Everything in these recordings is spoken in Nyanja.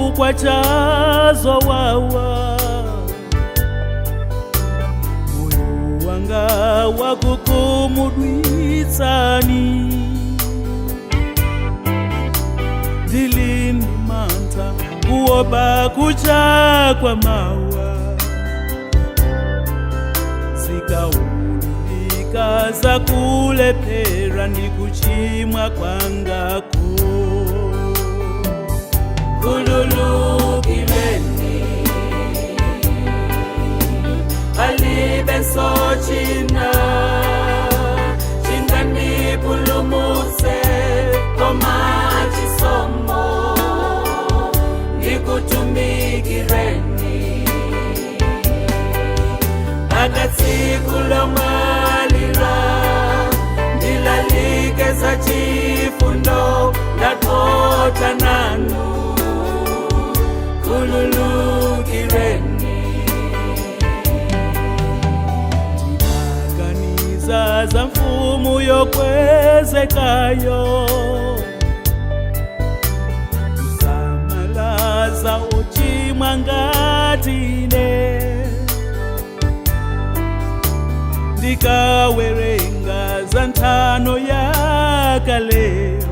chifukwa chazo wawa, moyo wanga wakukumudwitsani. Ndilini manta kuopa kucha kwa mawa, zikaulika za kulepera ndi kuchimwa kwangako. Kululukileni alibe sochina, chingani pulumuse koma chisomo nikutumikireni. Akatsiku lomalira ndilalike za chifundo ndakota nanu. Kululukireni tinaganiza za mfumu yokwezekayo, zamalaza uchimwa ngatine. Ndikawerenga za ntano yakaleo,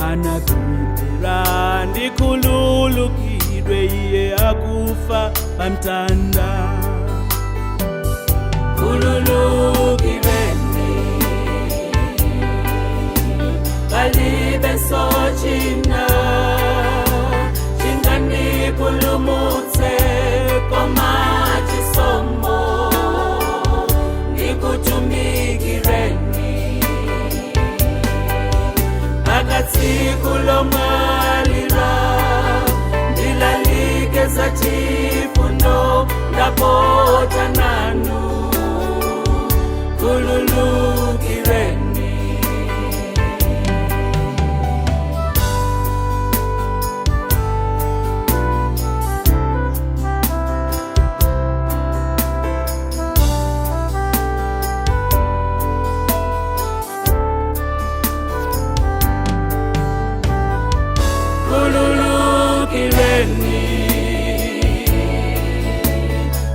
anapindira ndikululukidwe iye akufa pamtanda. kululukireni kalibe sochina, chingani pulumutse koma chisomo nikutumikireni. Akatsiku lomalira ndilalike za chifundo ndapota nanu. Kululukireni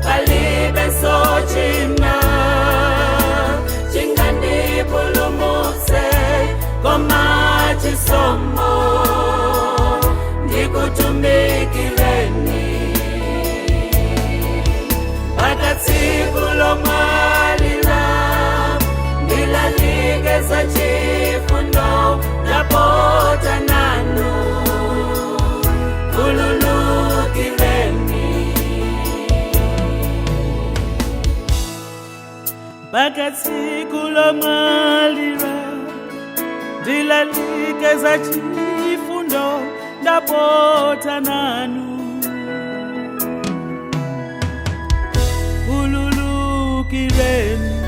kalibe sochina, chingani pulumuse koma chisomo nikutumikireni. Akatsiku lomalira ndilalike za chifundo ndapota nanu. Kululukireni Akatsiku lomalira ndilalike za chifundo ndapota nanu. Kululukireni